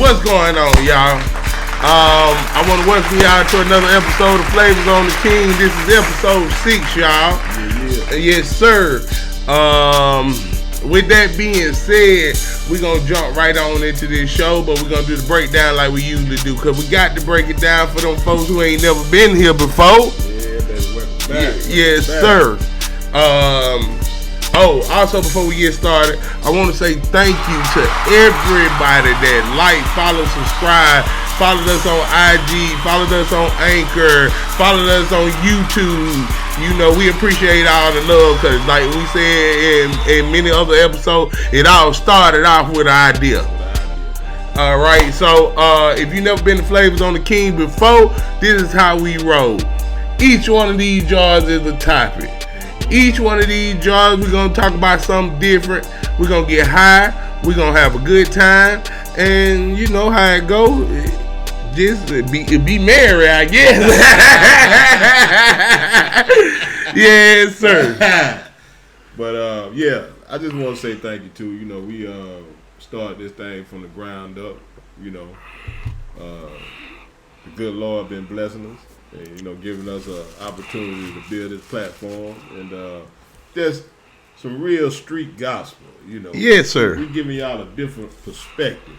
What's going on, y'all? I want to welcome y'all to another episode of Flavors on the King. This is episode 6, y'all. Yes, sir. With that being said, we're going to jump right on into this show, but we're going to do the breakdown like we usually do, because we got to break it down for them folks who ain't never been here before. Yeah, baby, welcome back. Yes, sir. Also before we get started, I want to say thank you to everybody that follow, subscribe, followed us on IG, followed us on Anchor, followed us on YouTube. You know, we appreciate all the love, because like we said in many other episodes, it all started off with an idea. Alright, so if you never been to Flavors on the King before, this is how we roll. Each one of these jars is a topic. Each one of these jars, we're going to talk about something different. We're going to get high. We're going to have a good time. And you know how it goes. Just be merry, I guess. Yes, sir. But, yeah, I just want to say thank you, too. You know, we started this thing from the ground up. You know, the good Lord been blessing us. And, you know, giving us an opportunity to build this platform, and there's some real street gospel, you know. Yes, sir. We're giving y'all a different perspective.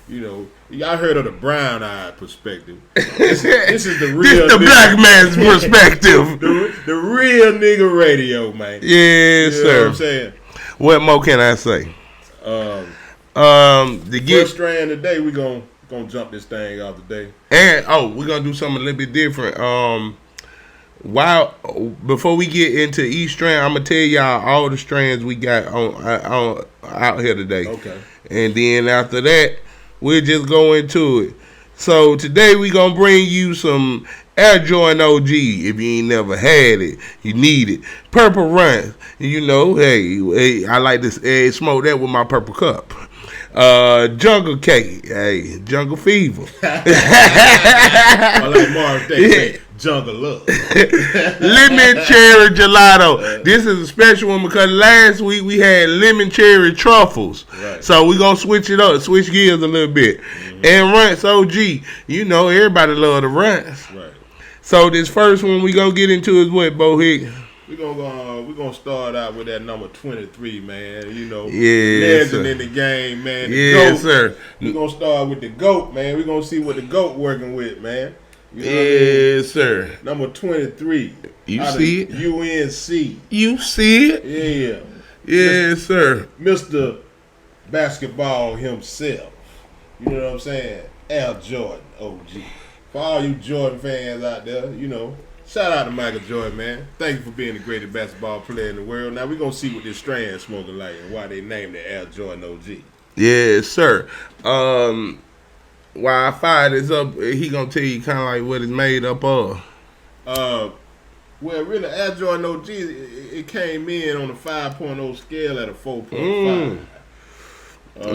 You know, y'all heard of the brown-eyed perspective. This is the real, the black man's perspective. the real nigga radio, man. Yes, you know sir. What I'm saying. What more can I say? First strand today, we gonna jump this thing out today. And we're gonna do something a little bit different. Before we get into each strand, I'm gonna tell y'all all the strands we got on out here today. Okay. And then after that, we'll just go into it. So today we gonna bring you some Air Jordan OG. If you ain't never had it, you need it. Purple Runs. You know, hey, I like this. Smoke that with my purple cup. Jungle Cake, hey, Jungle Fever. I like Mars Day, Jungle Love. Lemon Cherry Gelato. This is a special one because last week we had lemon cherry truffles. Right. So we're going to switch it up, switch gears a little bit. Mm-hmm. And Runts OG, you know, everybody love the Runts. Right. So this first one we going to get into is what, Bo Hick? We're gonna start out with that number 23, man. You know, yes, legend in the game, man. The yes, GOAT. Sir. We're gonna start with the GOAT, man. We're gonna see what the GOAT working with, man. You know yes, sir. Number 23. You see it? UNC. You see it? Yeah. Yes, sir. Mr. Basketball himself. You know what I'm saying? Air Jordan, OG. For all you Jordan fans out there, you know. Shout out to Michael Jordan, man. Thank you for being the greatest basketball player in the world. Now we're going to see what this strand smoking like and why they named it Air Jordan OG. Yes, sir. While I fire this up, he going to tell you kind of like what it's made up of. Well, really, Air Jordan OG, it came in on a 5.0 scale at a 4.5.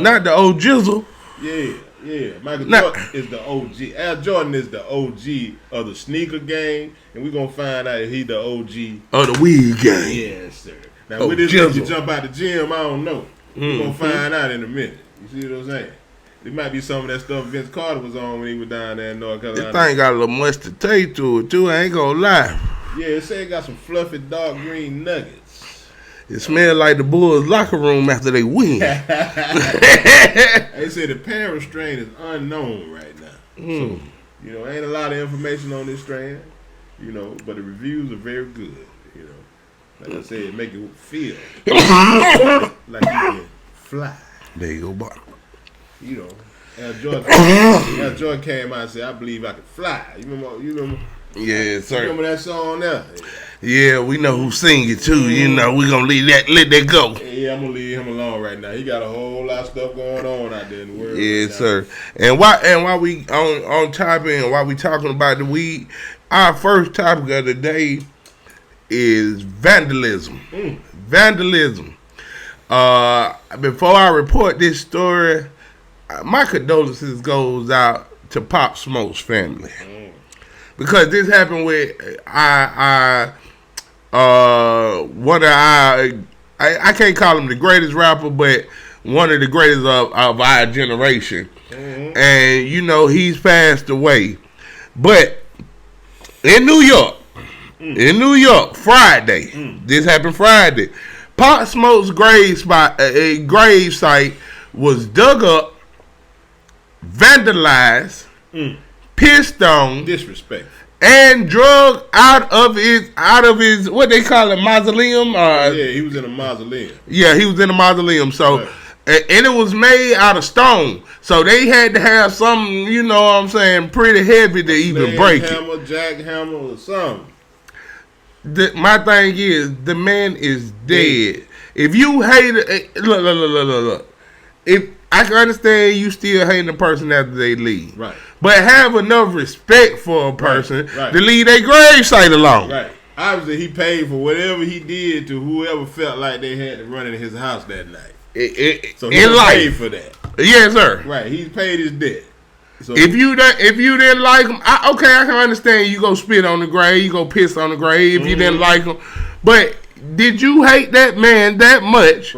Not the old jizzle. Yeah. Michael Jordan is the OG. Air Jordan is the OG of the sneaker game, and we're going to find out if he the OG of the weed game. Yes, sir. Now, with this nigga jump out the gym, I don't know. We're going to find out in a minute. You see what I'm saying? It might be some of that stuff Vince Carter was on when he was down there in North Carolina. This thing got a little mustard taste to it, too. I ain't going to lie. Yeah, it say it got some fluffy dark green nuggets. It smells like the Bulls' locker room after they win. They say the parent strain is unknown right now. So, you know, ain't a lot of information on this strain, you know, but the reviews are very good, you know. Like I said, it make you feel like you can fly. There you go, Bob. You know, Air Jordan came out and said, I believe I can fly. You remember? Yeah, sir. You remember that song there? Yeah, we know who sing it too. You know, we gonna let that go. Yeah, I'm gonna leave him alone right now. He got a whole lot of stuff going on out there in the world. Yes, right, sir. And while we on topic and while we talking about the weed, our first topic of the day is vandalism. Vandalism. Before I report this story, my condolences goes out to Pop Smoke's family. Because this happened with one of I can't call him the greatest rapper, but one of the greatest of our generation. and you know he's passed away. But in New York, Friday, this happened Friday. Pop Smoke's grave site was dug up, vandalized, pissed on, disrespect, and drug out of his what they call it, mausoleum. He was in a mausoleum. Yeah, he was in a mausoleum. So, right. And it was made out of stone. So they had to have something, you know what I'm saying, pretty heavy to even break hammer, jackhammer, or something. My thing is, the man is dead. If you hate it, look. If I can understand you still hating the person after they leave, right? But have enough respect for a person right. to leave their gravesite alone. Right. Obviously, he paid for whatever he did to whoever felt like they had to run in his house that night. So he paid for that. Yes, sir. Right. He paid his debt. So if you didn't like him, I can understand you go spit on the grave, you go piss on the grave if you didn't like him. But did you hate that man that much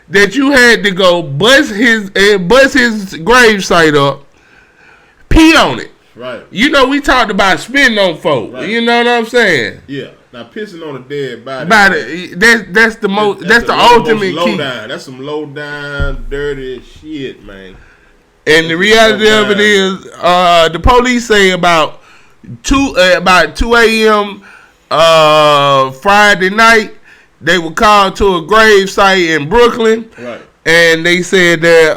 that you had to go bust his gravesite up, pee on it? Right. You know we talked about spitting on folk. Right. You know what I'm saying? Yeah. Now pissing on a dead body. That's the ultimate key. That's some low down, dirty shit, man. And the reality of it is, the police say about 2 a.m. Friday night, they were called to a grave site in Brooklyn. Right. And they said that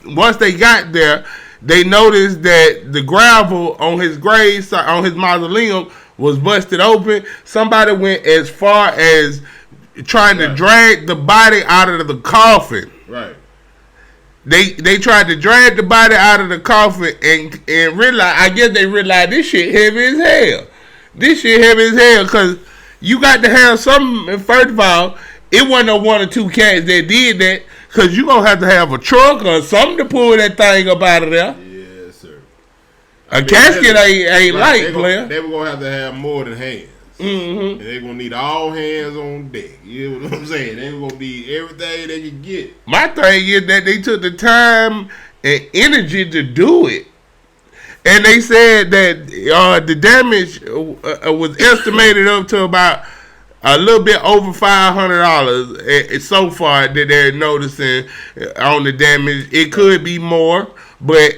once they got there, they noticed that the gravel on his grave site, on his mausoleum, was busted open. Somebody went as far as trying to drag the body out of the coffin. Right. They tried to drag the body out of the coffin and realize, I guess they realized this shit heavy as hell. This shit heavy as hell because you got to have something. First of all, it wasn't no 1 or 2 cats that did that because you going to have a truck or something to pull that thing up out of there. Yes, sir. A casket ain't light, player. They were going to have more than hands. Mm-hmm. And they're going to need all hands on deck. You know what I'm saying? They're going to need everything they can get. My thing is that they took the time and energy to do it. And they said that the damage was estimated up to about a little bit over $500 so far that they're noticing on the damage. It could be more, but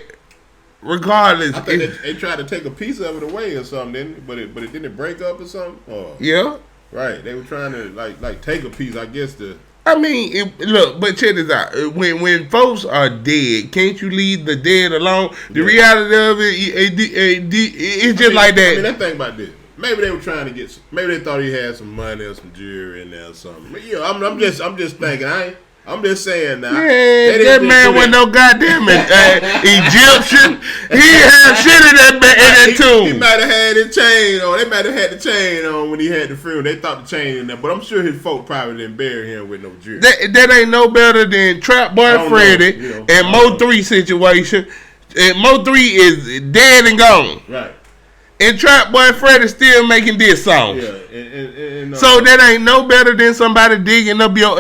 regardless, I think they tried to take a piece of it away or something, didn't it? But it didn't break up or something. Or, yeah, right. They were trying to like take a piece. I guess look, but check this out. When folks are dead, can't you leave the dead alone? The reality of it's just like that. I mean, that thing about this. Maybe they were trying to get. Maybe they thought he had some money or some jewelry in there or something. But, I'm just thinking. I'm just saying now. Yeah, that man was no goddamn Egyptian. He had shit in that tomb. He might have had his chain on. They might have had the chain on when he had the funeral. They thought the chain in there, but I'm sure his folk probably didn't bury him with no jewelry. That ain't no better than Trap Boy Freddy and Mo 3 situation. And Mo 3 is dead and gone. Right. And Trap Boy Freddy still making diss songs. Yeah, and so that ain't no better than somebody digging up your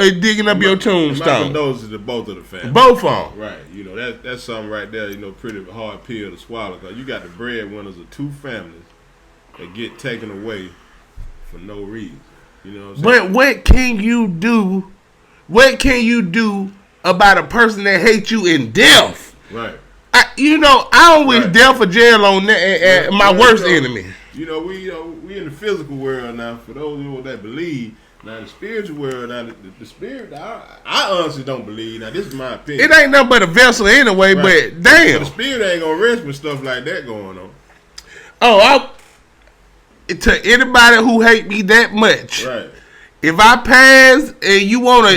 tombstone. My condolences to both of the families. Both of them. Right. You know that's something right there. You know, pretty hard pill to swallow. Cause you got the breadwinners of 2 families that get taken away for no reason. You know what I'm saying? But what can you do? What can you do about a person that hates you in death? Right. I don't wish death or jail on my worst enemy. We in the physical world now. For those that believe, now the spiritual world, now the spirit, I honestly don't believe. Now this is my opinion. It ain't nothing but a vessel anyway. Right. But damn, the spirit ain't gonna rest with stuff like that going on. Oh, to anybody who hate me that much, right? If I pass and you wanna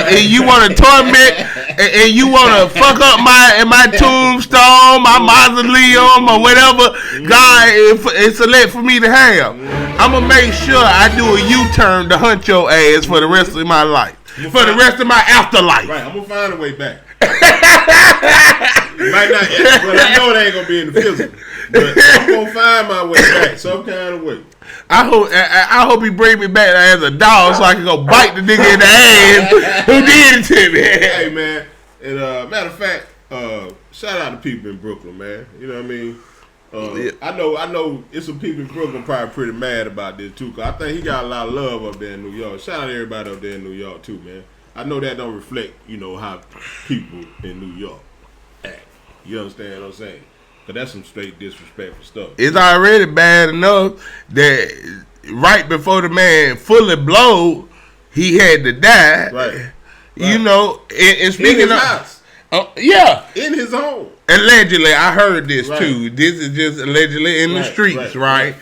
torment and you wanna fuck up my tombstone, my mausoleum or whatever God is select for me to have, I'ma make sure I do a U-turn to hunt your ass for the rest of my life, for the rest of my afterlife. Right, I'm gonna find a way back. Might not, but I know it ain't gonna be in the physical. But I'm gonna find my way back some kind of way. I hope he bring me back as a dog so I can go bite the nigga in the ass who did it to me. Hey man, and matter of fact, shout out to people in Brooklyn, man. You know what I mean? I know it's some people in Brooklyn probably pretty mad about this too, cause I think he got a lot of love up there in New York. Shout out to everybody up there in New York too, man. I know that don't reflect, how people in New York act. You understand what I'm saying? Cause that's some straight disrespectful stuff. It's already bad enough that right before the man fully blowed, he had to die. Right. And speaking in his house. Yeah. In his home. Allegedly, I heard this too. This is just allegedly in the streets, right?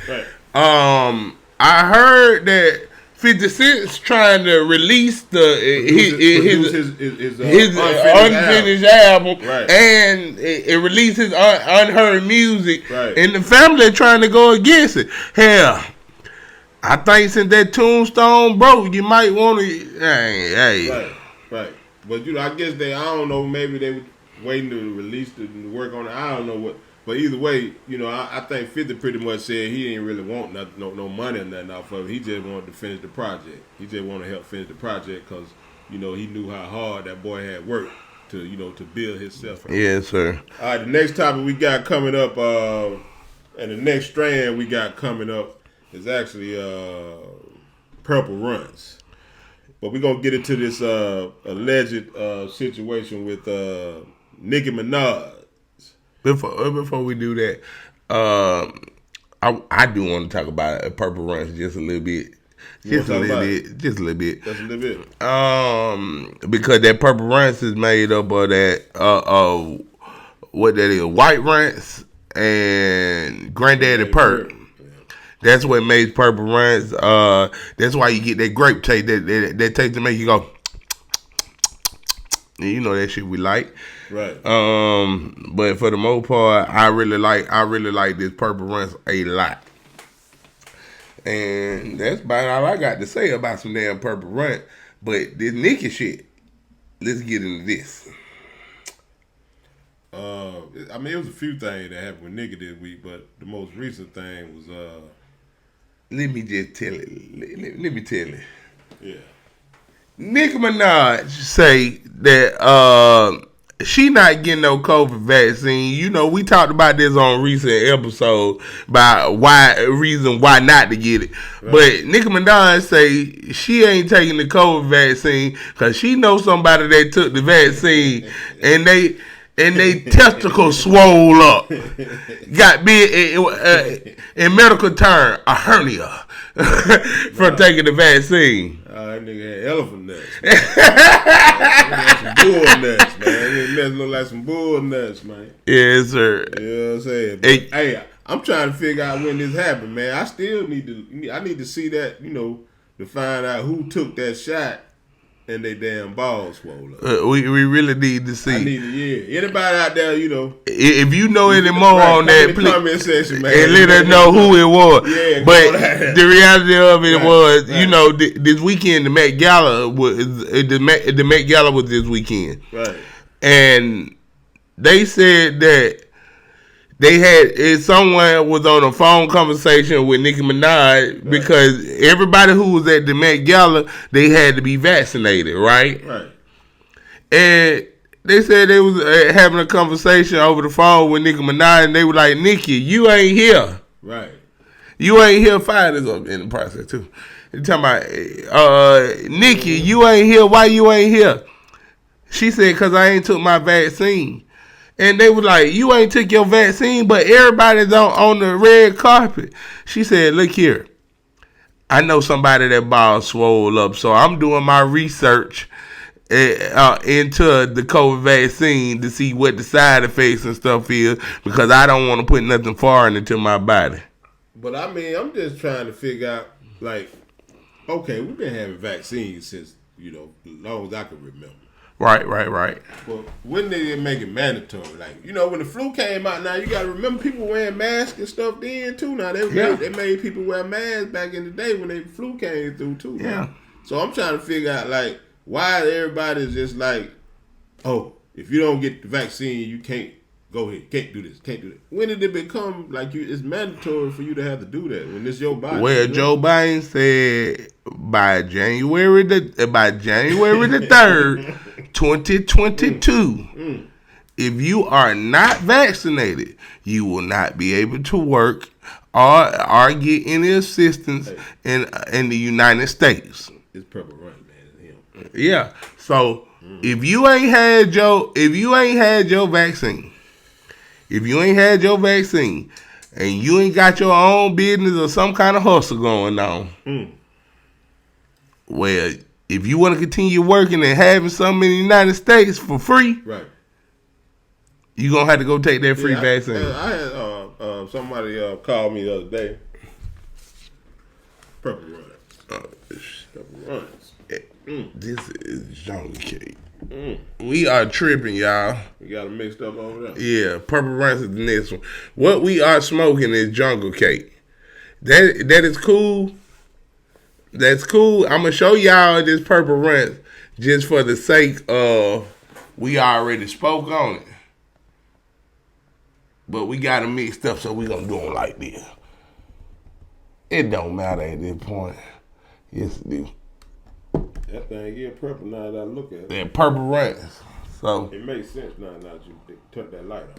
I heard that 50 Cent's trying to release his unfinished album, and it releases unheard music, and the family trying to go against it. Hell, I think since that Tombstone broke, you might want to. Right. But I guess I don't know. Maybe they were waiting to release the work on it. I don't know what. But either way, I think 50 pretty much said he didn't really want no money or nothing off of it. He just wanted to finish the project. He just wanted to help finish the project because, he knew how hard that boy had worked to build himself. Yes, sir. All right, the next topic we got coming up, and the next strand we got coming up is actually Purple Runs. But we're going to get into this alleged situation with Nicki Minaj. Before we do that, I do want to talk about Purple Runs just a little bit. Just a little bit. Because that Purple Runs is made up of that, what that is, White Runs and Granddaddy Perp. That's what makes Purple Runs. That's why you get that grape taste. That taste to make you go. That shit we like. Right. But for the most part, I really like this Purple Runs a lot. And that's about all I got to say about some damn Purple Run. But this Nicki shit, let's get into this. It was a few things that happened with Nicki this week, but the most recent thing was let me just tell it. Let me tell it. Yeah. Nicki Minaj say that she not getting no COVID vaccine. We talked about this on recent episodes about why not to get it. Right. But Nicki Minaj say she ain't taking the COVID vaccine because she knows somebody that took the vaccine and they testicles swole up. Got big, in medical term, a hernia from taking the vaccine. That nigga had elephant nuts. Some bull nuts, man. His nuts look like some bull nuts, man. Yes, sir. You know what I'm saying? But, hey, I'm trying to figure out when this happened, man. I still need to see that, to find out who took that shot and they damn balls swole up. We really need to see. I need to, yeah. Anybody out there, if you know any more on that, please comment section, man, and let us know who it was. Yeah, but the reality of it was, this weekend the Met Gala was the Met Gala was this weekend, right? And they said that they had someone was on a phone conversation with Nicki Minaj because everybody who was at the Met Gala, they had to be vaccinated, right? Right. And they said they was having a conversation over the phone with Nicki Minaj, and they were like, "Nicki, you ain't here. Right. You ain't here." Fire this up in the process too. They're talking about, Nicki, you ain't here. Why you ain't here? She said, "Cause I ain't took my vaccine." And they were like, "You ain't took your vaccine, but everybody's on the red carpet." She said, "Look here. I know somebody that ball swole up, so I'm doing my research into the COVID vaccine to see what the side effects and stuff is because I don't want to put nothing foreign into my body." But I'm just trying to figure out, okay, we've been having vaccines since, as long as I can remember. Right. Well, when did they make it mandatory? When the flu came out, now you got to remember people wearing masks and stuff then too. Now they made people wear masks back in the day when the flu came through too. Yeah. Now. So I'm trying to figure out why everybody's just oh, if you don't get the vaccine, you can't go ahead, can't do this, can't do that. When did it become it's mandatory for you to have to do that when it's your body? Well, Joe Biden said by January the 3rd, 2022, if you are not vaccinated, you will not be able to work or get any assistance in the United States. It's Purple Run, man. It's him. Yeah. So if you ain't had your vaccine, and you ain't got your own business or some kind of hustle going on, well, if you want to continue working and having something in the United States for free, right, you're going to have to go take that free vaccine. I had somebody called me the other day. Purple Runs. This is jungle cake. We are tripping, y'all. We got it mixed up over there. Yeah, Purple Runs is the next one. What we are smoking is jungle cake. That is cool. That's cool. I'm going to show y'all this Purple Runs just for the sake of we already spoke on it. But we got them mixed up, so we going to do them like this. It don't matter at this point. Yes, it do. That thing get purple now that I look at it. They're Purple Runs. So it makes sense now that you touch that light on.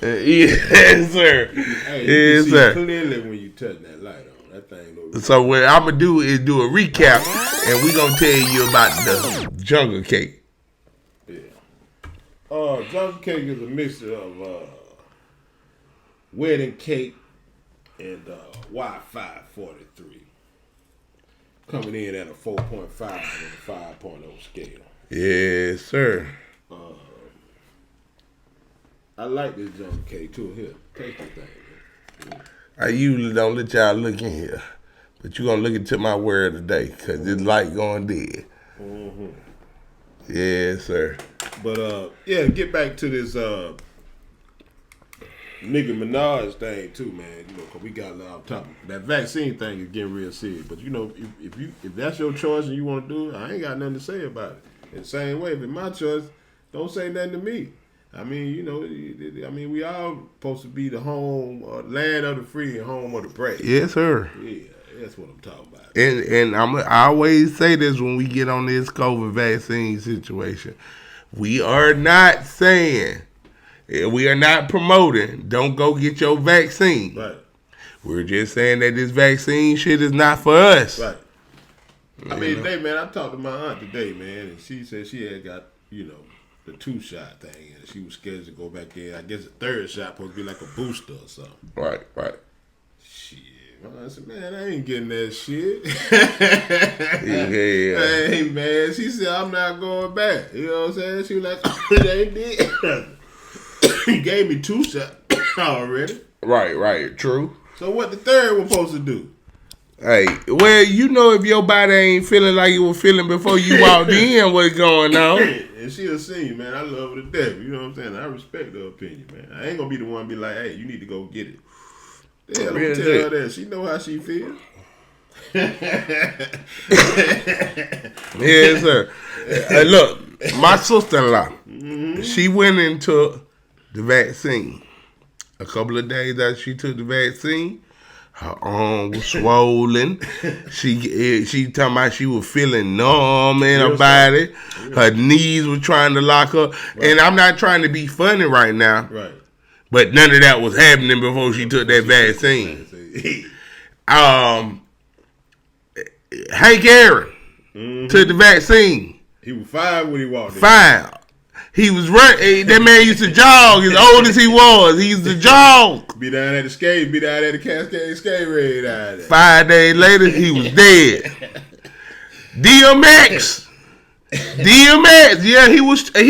Yes, sir. Hey, you can see clearly when you touch that light on. That thing looks. So what I'm gonna do is do a recap, and we gonna tell you about the jungle cake. Yeah. Jungle cake is a mixture of wedding cake and Wi-Fi 43. Coming in at a 4.5 on a 5.0 scale. Yes, sir. I like this jungle cake too. Here, taste the thing. Man. I usually don't let y'all look in here, but you gonna look into my word today, cause this light going dead. Yes, sir. But yeah, get back to this Nicki Minaj thing too, man. You know, cause we got a lot of topic. That vaccine thing is getting real serious. But you know, if that's your choice and you want to do it, I ain't got nothing to say about it. In the same way, if it's my choice, don't say nothing to me. I mean, you know, we all supposed to be the home, land of the free and home of the brave. Yes, sir. Yeah, that's what I'm talking about. And I always say this when we get on this COVID vaccine situation. We are not saying, we are not promoting, don't go get your vaccine. Right. We're just saying that this vaccine shit is not for us. Right. I mean, today, man, I talked to my aunt today, man, and she said she had got, you know, the 2-shot thing, and she was scheduled to go back in. I guess the 3rd shot supposed to be like a booster or something. Right. Shit. I said, man, I ain't getting that shit. Yeah. Hey, man. She said, I'm not going back. You know what I'm saying? She was like, it ain't did. He gave me 2 shots already. Right. True. So what the 3rd was supposed to do? Hey, well, you know if your body ain't feeling like it was feeling before you walked in, what's going on? And she'll see, man. I love her to death. You know what I'm saying? I respect her opinion, man. I ain't gonna be the one to be like, hey, you need to go get it. Yeah, I'm gonna tell her that. She know how she feels. Yes, sir. Look, my sister-in-law, she went and took the vaccine. A couple of days after she took the vaccine, her arm was swollen. She talking about she was feeling numb in her body. Her knees were trying to lock up. Right. And I'm not trying to be funny right now. Right. But none of that was happening before she took that vaccine. Hank Aaron took the vaccine. He was 5 when he walked in. 5. He was running. That man used to jog as old as he was. He used to jog. Be down at the Cascade skate raid out there. 5 days later, he was dead. DMX. Yeah, he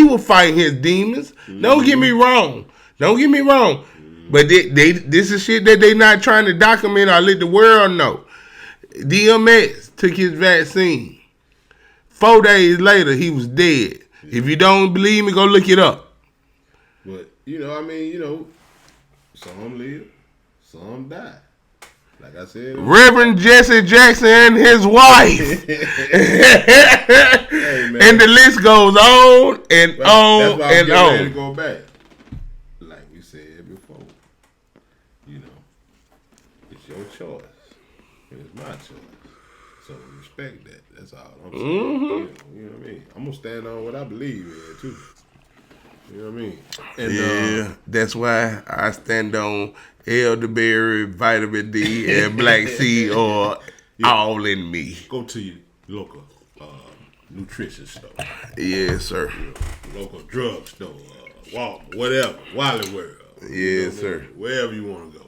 was fighting his demons. Don't get me wrong. But this is shit that they not trying to document or let the world know. DMX took his vaccine. 4 days later, he was dead. If you don't believe me, go look it up. But, some live, some die. Like I said. Reverend Jesse Jackson and his wife. Hey, man. And the list goes on and on and on. Ready to go back. Like we said before. It's your choice. It's my choice. So respect that. That's all I'm saying. You know what I mean? I'm going to stand on what I believe in, too. You know what I mean? And, yeah, that's why I stand on elderberry, vitamin D, and black seed oil all in me. Go to your local nutrition store. Yes, sir. Local drug store, Walmart, whatever, Wally World. Yes, sir. Wherever you want to go.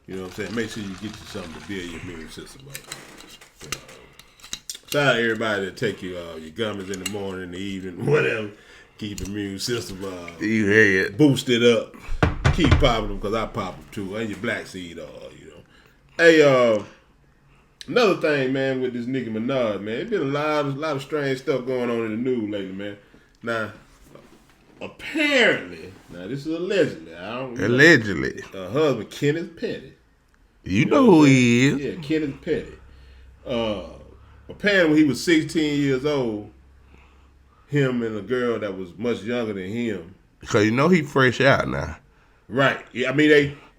You know what I'm saying? Make sure you get you something to build your immune system up. Shout out to everybody that take your gummies in the morning, in the evening, whatever. Keep your immune system boosted up. Keep popping them because I pop them too. And your black seed oil, you know. Hey, another thing, man, with this Nicki Minaj, man, there's been a lot of strange stuff going on in the news lately, man. Now, apparently, this is allegedly. Allegedly. Her husband, Kenneth Petty. You know who he is. Yeah, Kenneth Petty. Apparently, when he was 16 years old, him and a girl that was much younger than him. Because you know he fresh out now. Right. Yeah, I mean,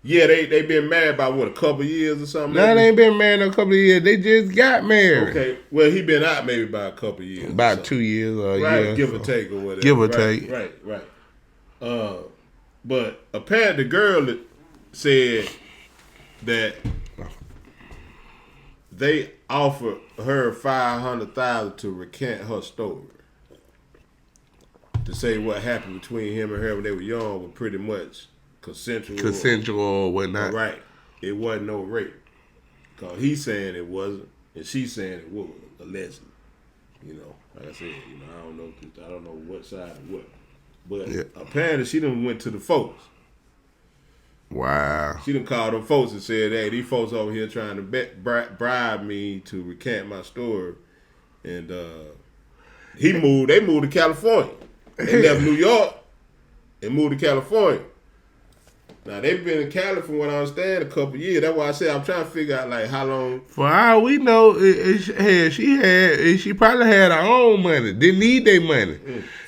they been married by, a couple years or something? No, they ain't been married a couple of years. They just got married. Okay. Well, he been out maybe by a couple of years. About 2 years or a right, year. Give or take or whatever. Give or take. Right. But apparently the girl said that they offered her $500,000 to recant her story. To say what happened between him and her when they were young was pretty much consensual or whatnot. Right. It wasn't no rape. Because he's saying it wasn't, and she's saying it was, allegedly. You know, like I said, I don't know what side or what. But apparently she done went to the folks. Wow. She done called them folks and said, hey, these folks over here trying to bribe me to recant my story. And they moved to California. They left New York and moved to California. Now, they've been in Cali, from what I understand, a couple of years. That's why I said I'm trying to figure out, like, how long. For all we know, she probably had her own money. Didn't need their money.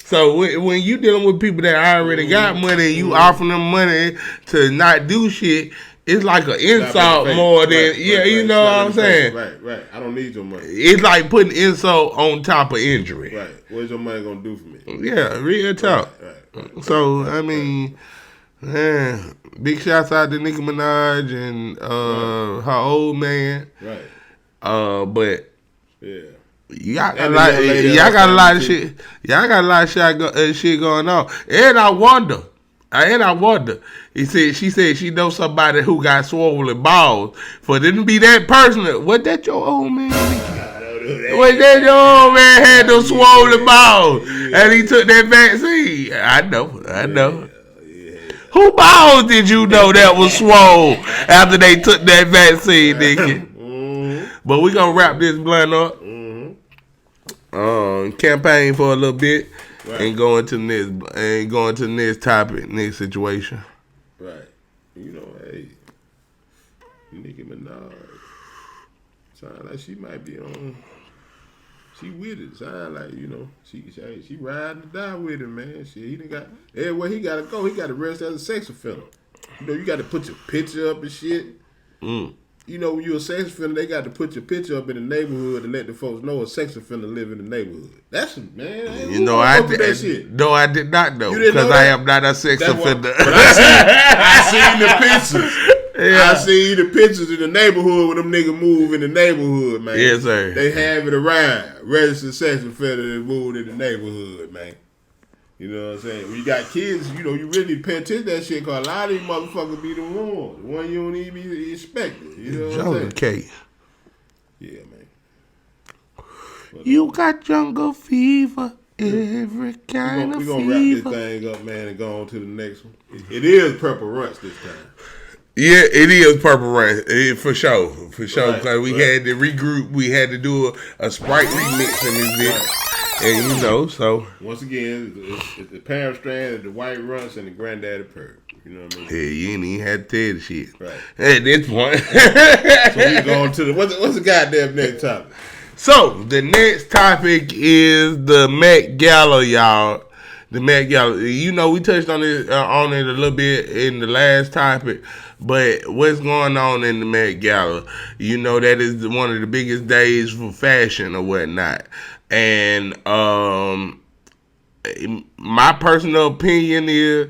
So when you dealing with people that already got money and you offering them money to not do shit, it's like an insult more than, you know what I'm saying? Right. I don't need your money. It's like putting insult on top of injury. Right. What's your money going to do for me? Yeah, real talk. Right. So, I mean, big shouts out to Nicki Minaj and her old man. Right. But yeah. Y'all got a lot of shit. Y'all got a lot of shit going on. And I wonder. She said she knows somebody who got swollen balls. For it didn't be that person. Was that your old man? Was that your old man had those swollen balls and he took that vaccine? I know. Yeah. Who balls did you know that was swole after they took that vaccine, Nicky? But we gonna wrap this blunt up. Campaign for a little bit, and go into the next topic, next situation. Right. You know, hey, Nicki Minaj sound like she might be on. She with it. Sound like, she riding to die with it, man. He done got everywhere he gotta go. He got arrested as a sex offender. You got to put your picture up and shit. You know, when you're a sex offender, they got to put your picture up in the neighborhood and let the folks know a sex offender live in the neighborhood. That's man. I did not know because I am not a sex offender. But I seen the pictures. Yeah. I seen the pictures in the neighborhood when them niggas move in the neighborhood, man. Yes, sir. They have it around. Registered sex offender that moved in the neighborhood, man. You know what I'm saying? When you got kids, you really need to pay attention to that shit, because a lot of these motherfuckers be the ones. The one you don't even be expecting. You know what I'm saying? Yeah, man. You got jungle fever, every kind of fever. We're going to wrap this thing up, man, and go on to the next one. It is Purple Ranch this time. Yeah, it is Purple Ranch, for sure. Because we had to regroup. We had to do a Sprite remix in this video. And so once again, it's the parent strand, the White Runts, and the Granddaddy Purp. You know what I mean? Yeah, you ain't even had to tell the shit. Right. At this point. So we going to what's the goddamn next topic? So the next topic is the Met Gala, y'all. The Met Gala. We touched on it a little bit in the last topic. But what's going on in the Met Gala? That is one of the biggest days for fashion or whatnot. And my personal opinion is,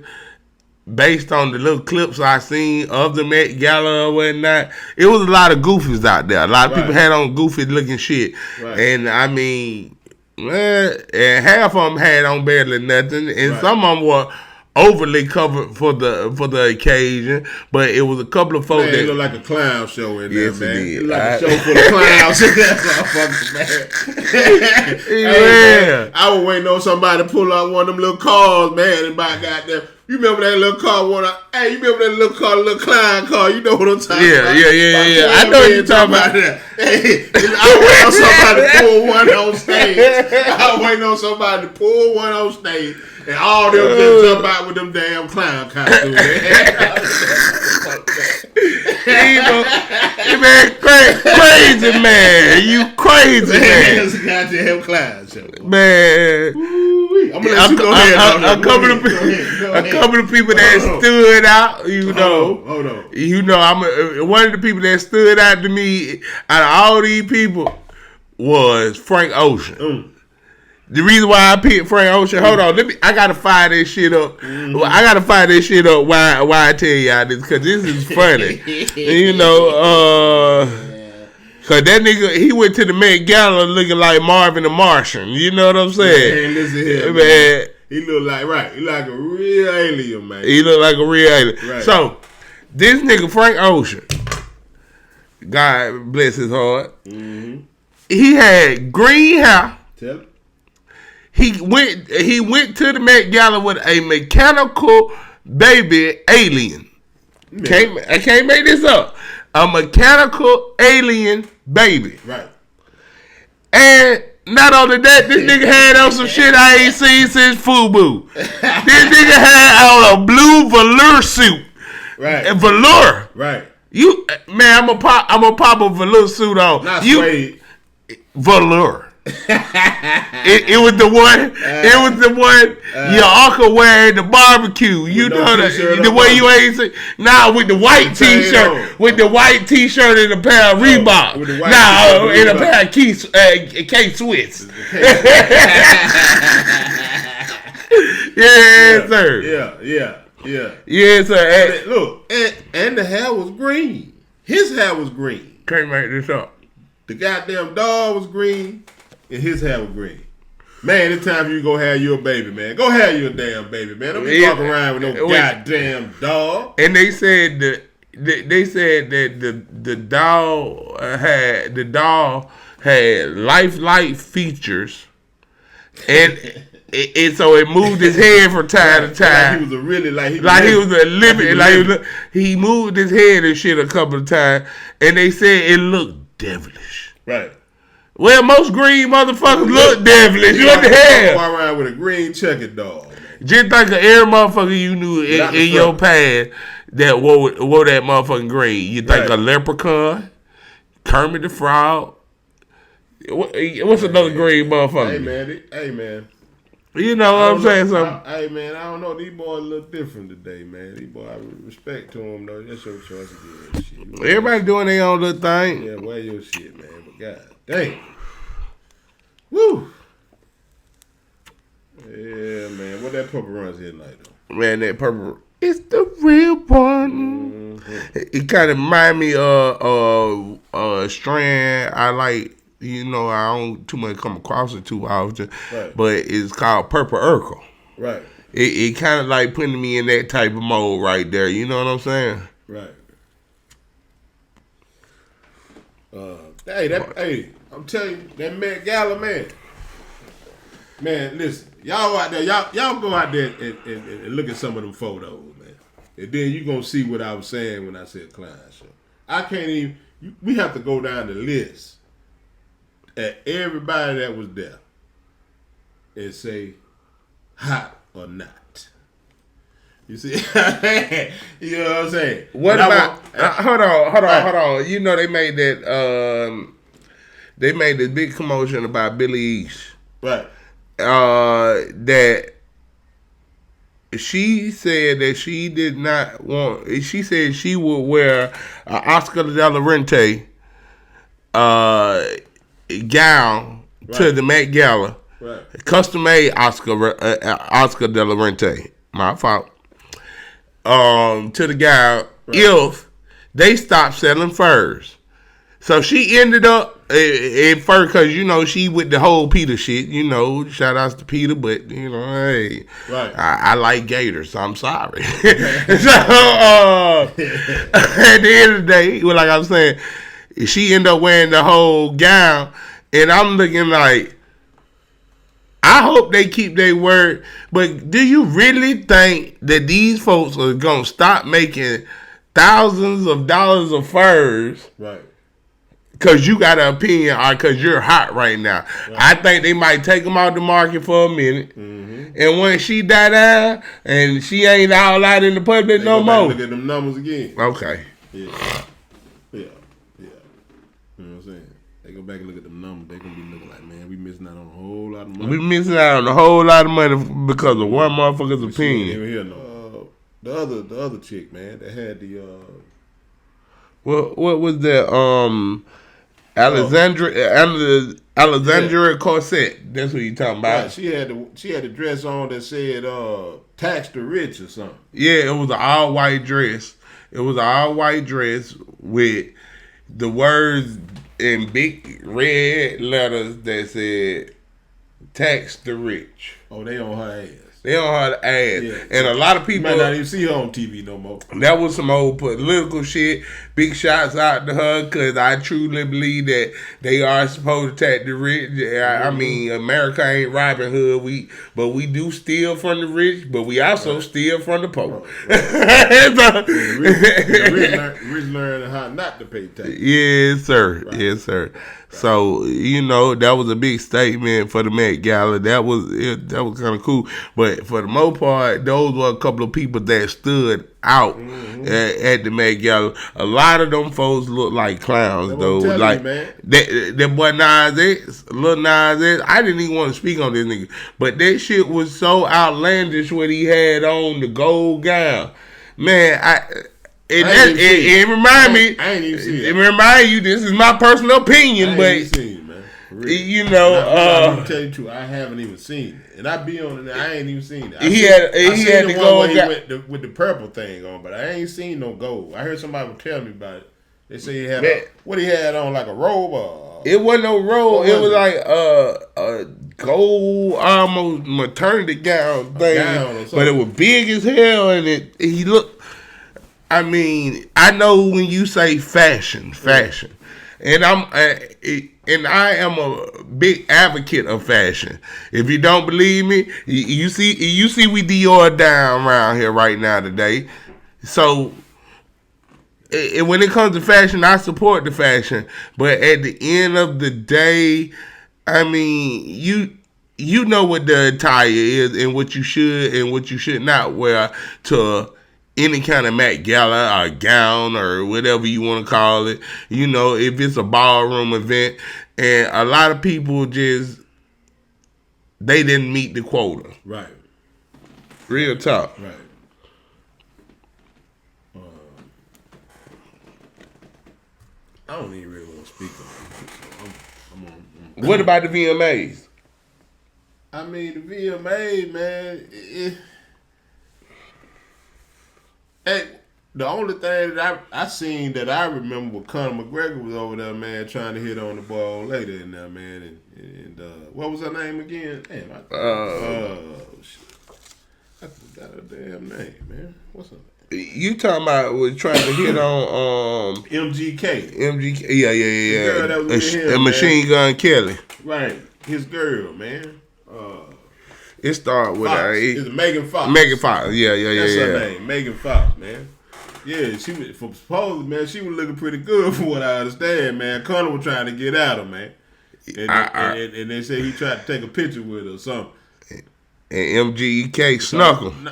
based on the little clips I seen of the Met Gala or whatnot, it was a lot of goofies out there. A lot of people had on goofy looking shit. Right. And I mean, and half of them had on barely nothing, and some of them were overly covered for the occasion, but it was a couple of folks that looked like a clown show in there, man. It looked like a show full of clowns in that motherfucker, man. Man, I was waiting on somebody to pull out one of them little cars, man, and by goddamn. You remember that little car? You remember that little car, little clown car? You know what I'm talking about? Yeah. I know what you're talking about. Hey, I was waiting on somebody to pull one on stage. I was waiting on somebody to pull one on stage. And all them just jump out with them damn clown costumes. Man, crazy man. You crazy man. It's a goddamn clown show. Man. I'm gonna let you go ahead. A couple of people that stood out, you know. Hold on. You know, one of the people that stood out to me out of all these people was Frank Ocean. The reason why I picked Frank Ocean, hold on, I gotta fire this shit up. I gotta fire this shit up. Why I tell y'all this? Because this is funny. You know, cause that nigga, he went to the Met Gala looking like Marvin the Martian. You know what I'm saying? Man, listen here, man. He look like he like a real alien, man. He look like a real alien. Right. So this nigga Frank Ocean, God bless his heart. He had green hair. Tell him. He went to the Met Gala with a mechanical baby alien. I can't make this up. A mechanical alien baby. Right. And not only that, this nigga had on some shit I ain't seen since FUBU. This nigga had on a blue velour suit. Right. And velour. Right. I'm gonna pop a velour suit on. Not suede. Velour. it was the one. It was the one your uncle wear at the barbecue. You know the way you ain't see. Nah, with the white t-shirt, and a pair of Reebok. In a pair of K-Swiss. Yes, sir. Yeah. Yes, sir. Look, and the hair was green. His hair was green. Can't make this up. The goddamn dog was green. And his hair was green. Man, it's time for you to go have your baby, man. Go have your damn baby, man. Don't be walking around with no goddamn dog. And they said that the doll had lifelike features, and so it moved his head from time to time. He was a really he moved his head and shit a couple of times, and they said it looked devilish. Right. Well, most green motherfuckers look devilish. What the hell? Walk around with a green checkered dog. Man. Just think of every motherfucker you knew in your past that wore that motherfucking green. You think of Leprechaun, Kermit the Frog. What's another green motherfucker? Hey man. You know what I'm saying? Hey man, I don't know. These boys look different today, man. These boys, I respect to them though. That's your choice again. Shit. Everybody doing their own little thing. Yeah, wear your shit, man. But God dang. Woo. Yeah, man. What that purple runs here tonight though? Man, that purple. It's the real one. It kind of remind me of strand I like. You know, I don't too much come across it too often, but it's called Purple Urkel. Right. It kind of like putting me in that type of mode right there. You know what I'm saying? Right. Hey, I'm telling you, that Met Gala, man. Man, listen, y'all out there, y'all go out there and look at some of them photos, man. And then you gonna see what I was saying when I said Klein show. I can't even. We have to go down the list at everybody that was there and say hot or not. You see, you know what I'm saying? What about? Hold on. You know they made that. They made this big commotion about Billie Eilish. Right. That she said that she did not want. She said she would wear an Oscar de la Renta gown to the Met Gala Right. Custom made Oscar De La Renta. My fault. To the guy, if they stopped selling furs. So she ended up at first, because, you know, she with the whole Peter shit, you know, shout outs to Peter, but, you know, hey, right. I like gators, so I'm sorry. So, at the end of the day, like I was saying, she ended up wearing the whole gown, and I'm looking like, I hope they keep their word, but do you really think that these folks are going to stop making thousands of dollars of furs? Right. Because you got an opinion or because you're hot right now. Right. I think they might take them out the market for a minute. Mm-hmm. And when she die down and she ain't all out in the public no more. Look at them numbers again. Okay. Yeah. You know what I'm saying? They go back and look at them numbers. They going to be looking like, man, we missing out on a whole lot of money. We missing out on a whole lot of money because of one motherfucker's opinion. Here, no. The other chick, man, that had the... What was that? Alexandra Corset. That's what you talking about. Right. She had the dress on that said "Tax the Rich" or something. Yeah, it was an all white dress. It was an all white dress with the words in big red letters that said "Tax the Rich." Oh, they on her ass. They on her ass. Yeah. And a lot of people... You might not even see her on TV no more. That was some old political shit. Big shots out to her, because I truly believe that they are supposed to tax the rich. I mean, America ain't Robin Hood, but we do steal from the rich, but we also steal from the poor. The rich learn how not to pay taxes. Yes, sir. Right. Yes, sir. Right. So, you know, that was a big statement for the Met Gala. That was kind of cool. But for the most part, those were a couple of people that stood out at the Met Gala. A lot of them folks look like clowns, though. Like that boy Nas X, Lil Nas X. I didn't even want to speak on this nigga, but that shit was so outlandish what he had on, the gold gown. Man, it remind me. I ain't even see it. It remind you. This is my personal opinion, but even seen it, man. Really. You know, I'm tell you the truth, I haven't even seen it, and I be on it. I ain't even seen it. He had the gold gown with the purple thing on, but I ain't seen no gold. I heard somebody tell me about it. They say he had what he had on, like a robe. It wasn't no robe. It was like a gold, almost maternity gown thing, but it was big as hell, and he looked. I mean, I know when you say fashion, and I am a big advocate of fashion. If you don't believe me, you see we Dior down around here right now today. So when it comes to fashion, I support the fashion. But at the end of the day, I mean, you know what the attire is and what you should and what you should not wear to any kind of Met Gala or gown or whatever you want to call it. You know, if it's a ballroom event, and a lot of people they didn't meet the quota. Right. Real talk. Right. I don't even really want to speak on it. What about the VMAs? I mean, the VMA, man, the only thing that I seen that I remember was Conor McGregor was over there, man, trying to hit on the ball later in there, man. And what was her name again? Damn, shit. I forgot her damn name, man. What's her name? You talking about was trying to hit on MGK. MGK, yeah. The girl that was with him, Machine Gun Kelly. Right, his girl, man. It started with it's Megan Fox. Megan Fox, yeah. That's her name, Megan Fox, man. Yeah, she was supposedly, man. She was looking pretty good from what I understand, man. Conor was trying to get at her, man, and they said he tried to take a picture with her or something. And MGK snuck him.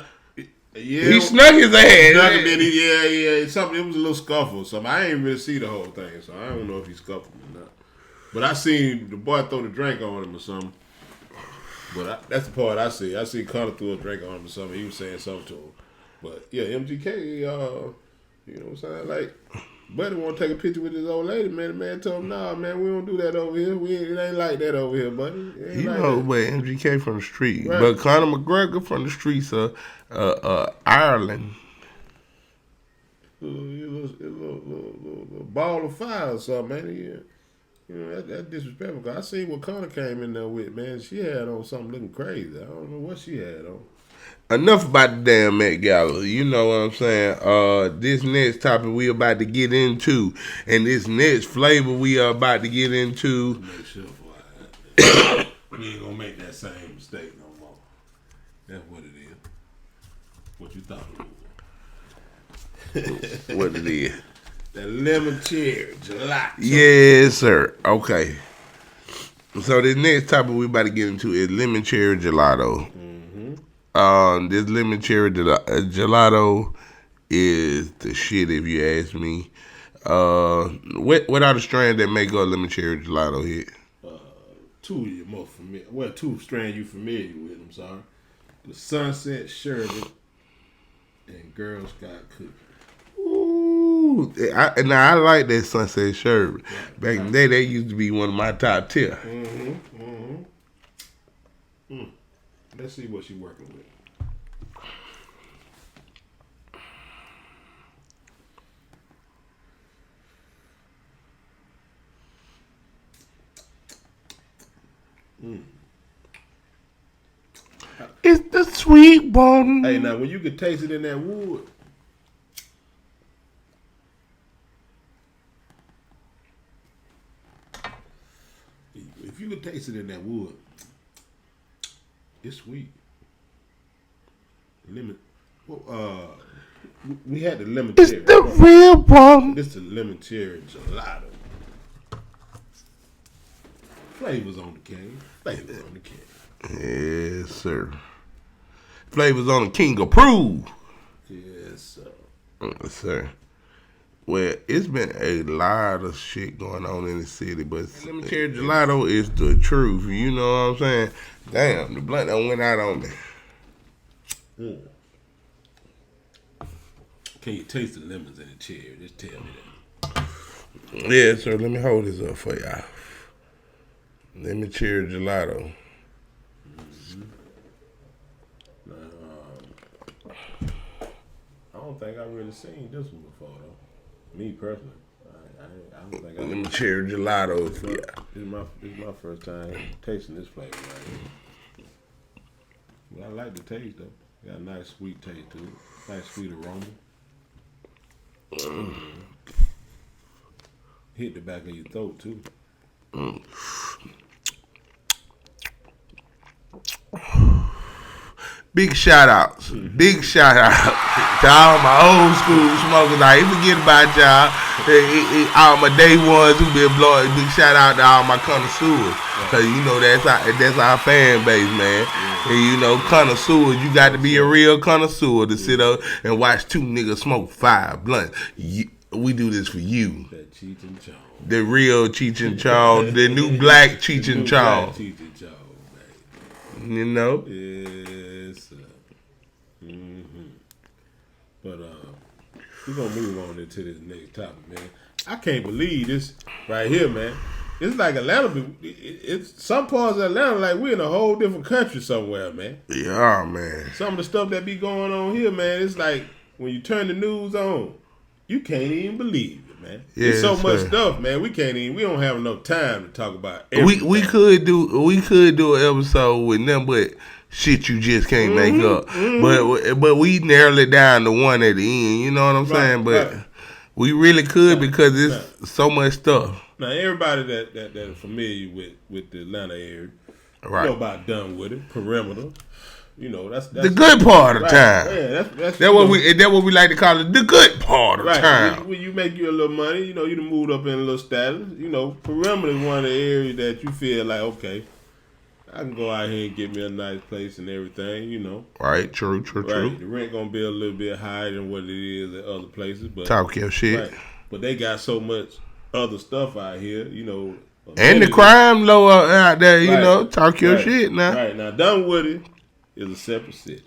Yeah, he snuck his ass. Snuck him, then yeah. Something. It was a little scuffle or something. I ain't really see the whole thing, so I don't know if he scuffled or not. But I seen the boy throw the drink on him or something. But that's the part I see. I see Conor threw a drink on him or something. He was saying something to him. But yeah, MGK, you know what I'm saying? Like, Buddy want to take a picture with his old lady, man. The man told him, nah, man, we don't do that over here. It ain't like that over here, buddy. You like know, that. but MGK from the street. Right. But Conor McGregor from the streets of Ireland. A little ball of fire or something, man. Yeah. You know, that's disrespectful. Cause I seen what Conor came in there with, man. She had on something looking crazy. I don't know what she had on. Enough about the damn Met Gala. You know what I'm saying? This next topic we about to get into, and this next flavor we are about to get into. Make sure we ain't gonna make that same mistake no more. That's what it is. What you thought it was. What it is. That lemon cherry gelato. Yes, sir. Okay. So the next topic we about to get into is lemon cherry gelato. This lemon cherry gelato is the shit, if you ask me. What are the strands that make up lemon cherry gelato here? Two of you most familiar. Well, two strands you familiar with. I'm sorry. The Sunset Sherbet and Girl Scout Cookie. Ooh, I like that Sunset Sherbet. Back in the day, that used to be one of my top tier. Let's see what she's working with. It's the sweet one. Hey, now when you could taste it in that wood. If you could taste it in that wood, it's sweet. Lemon. Well, we had the lemon It's cherry. the real one. This is the lemon cherry gelato. Flavors on the can. Flavors on the can. Yes, sir. Flavors on the King approved. Yes, sir. Yes, sir. Well, it's been a lot of shit going on in the city, but lemon cherry gelato is the truth. You know what I'm saying? Damn, the blunt done went out on me. Can you taste the lemons in the cherry? Just tell me that. Yeah, sir. Let me hold this up for y'all. Lemon cherry gelato. I don't think I've really seen this one before, though. Me personally, I don't think I. Lemon cherry gelato. This is my first time tasting this flavor right here. But I like the taste though. Got a nice sweet taste to it. Nice sweet aroma. Hit the back of your throat too. Big shout outs. Big shout out to all my old school smokers. I ain't forget about y'all. All my day ones who been blowing. Big shout out to all my connoisseurs. Cause you know that's our fan base, man. And you know, connoisseurs, you got to be a real connoisseur to sit up and watch two niggas smoke 5 blunts. We do this for you. That Cheech and Chong. The real Cheech and Chong. The new black Cheech and Chong. Cheech and Chong, man. You know? Yes, sir. But we're gonna move on into this next topic, man. I can't believe this right here, man. It's like Atlanta. It's some parts of Atlanta like we're in a whole different country somewhere, man. Yeah, man. Some of the stuff that be going on here, man, it's like when you turn the news on, you can't even believe it, man. There's so much stuff, man. We don't have enough time to talk about everything. We could do an episode with them, but shit you just can't make up. But we narrowed it down to one at the end. You know what I'm saying? But we really could because it's so much stuff. Now everybody that is familiar with the Atlanta area, know about Dunwoody, Perimeter. You know, that's the good part of town. Yeah, that's what we like to call it, the good part of town. When you make you a little money, you know, you done moved up in a little status. You know, Perimeter is one of the areas that you feel like, okay, I can go out here and get me a nice place and everything, you know. Right, true. The rent gonna be a little bit higher than what it is at other places, but talk your shit. Right. But they got so much other stuff out here, you know. And the crime lower out there, you know. Talk your shit now. Right now, Dunwoody is a separate city.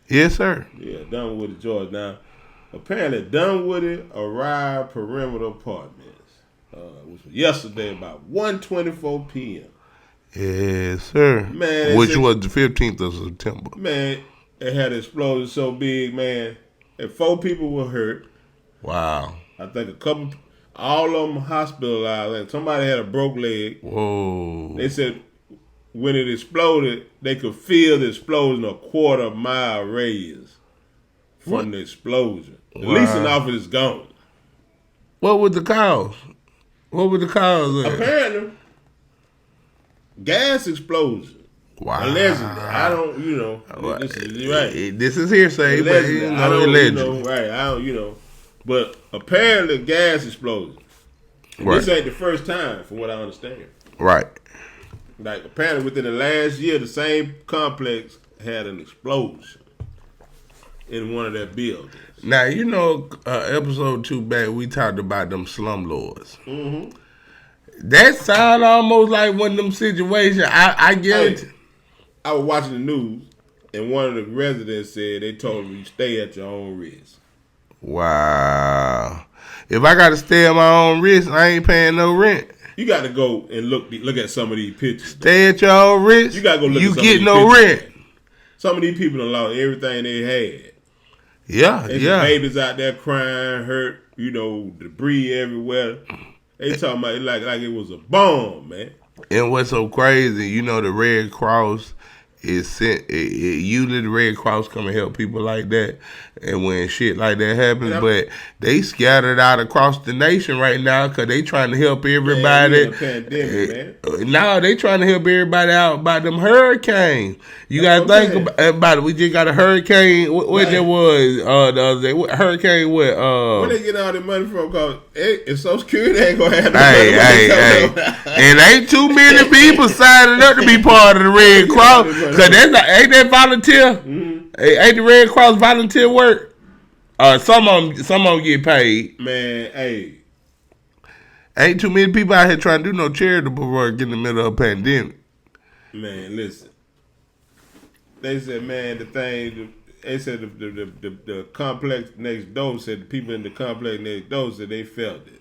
Yes, sir. Yeah, Dunwoody, Georgia. Now, Apparently, Dunwoody arrived perimeter apartments, which was yesterday about 1:24 p.m. Yes, sir. Man, which was the 15th of September. Man, it had exploded so big, man. And 4 people were hurt. Wow. I think all of them hospitalized. And somebody had a broke leg. Whoa. They said when it exploded, they could feel the explosion a quarter-mile radius from the explosion. The leasing office is gone. What was the cause? What was the cause? Apparently, gas explosion. Wow. Allegedly. I don't, this is right. This is hearsay, allegedly. but I don't, allegedly. right. I don't, but apparently gas explosion. Right. This ain't the first time, from what I understand. Right. Like, apparently within the last year, the same complex had an explosion in one of their buildings. Now, episode 2 back, we talked about them slumlords. Mm-hmm. That sound almost like one of them situations. I get it. I was watching the news, and one of the residents said they told him you stay at your own risk. Wow. If I got to stay at my own risk, I ain't paying no rent. You got to go and look at some of these pictures. Stay at your own risk. You got to go look at some of get these no pictures. rent. Some of these people done lost everything they had. Yeah, There's babies out there crying, hurt, debris everywhere. They talking about it like it was a bomb, man. And what's so crazy, the Red Cross is sent. Usually the Red Cross come and help people like that, and when shit like that happens, but they scattered out across the nation right now because they trying to help everybody. Man, pandemic, man. Now they trying to help everybody out about them hurricanes. You gotta think about it. We just got a hurricane. What that was the other day? What hurricane? What? Where they get all the money from? Cause if Social Security ain't gonna have Hey. And ain't too many people signing up to be part of the Red Cross. Cause ain't that volunteer? Mm-hmm. Ain't the Red Cross volunteer work? Some of them get paid. Man, hey. Ain't too many people out here trying to do no charitable work in the middle of a pandemic. Man, listen. They said, man, the complex next door said the people in the complex next door said they felt it.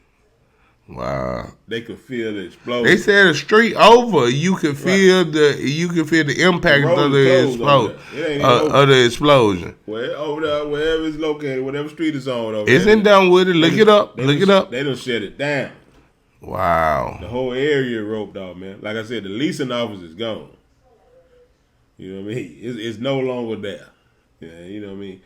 Wow. They could feel the explosion. They said a street over, you could feel the impact of the explosion. Well, over there, wherever it's located, whatever street it's on over it's there. in Dunwoody. Look it up. They done shut it down. Wow. The whole area roped off, man. Like I said, the leasing office is gone. You know what I mean? It's no longer there. Yeah, you know what I mean?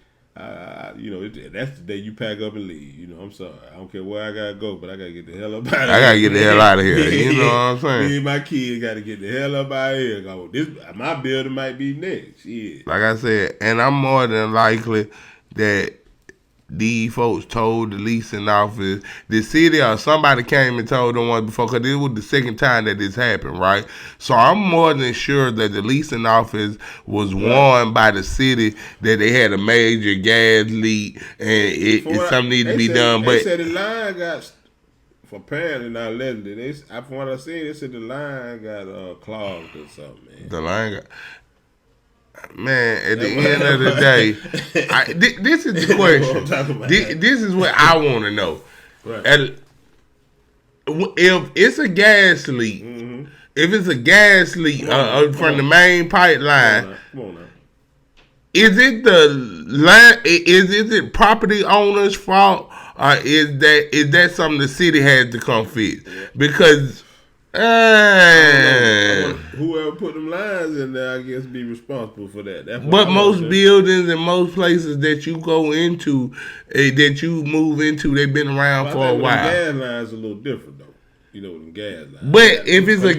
That's the day you pack up and leave. I'm sorry. I don't care where I gotta go, but I gotta get the hell up out of here. I gotta get the hell out of here. You know what I'm saying? Me and my kids gotta get the hell up out of here. My building might be next. Shit. Like I said, and I'm more than likely that these folks told the leasing office, the city or somebody came and told them once before, because this was the second time that this happened, right? So I'm more than sure that the leasing office was warned by the city that they had a major gas leak and something needed to be done. They But said the line got, apparently not allegedly, from what I seen, they said the line got clogged or something, man. The line got... Man, at the end of the day, this is the question. This is what I want to know. Right. If it's a gas leak, from the main pipeline, come on now. Is it the line? Is it property owner's fault, or is that something the city has to come fix? Because whoever put them lines in there, I guess, be responsible for that. But most buildings and most places that you go into, that you move into, they've been around for a while. Gas lines a little different though. Them gas lines. But if it's a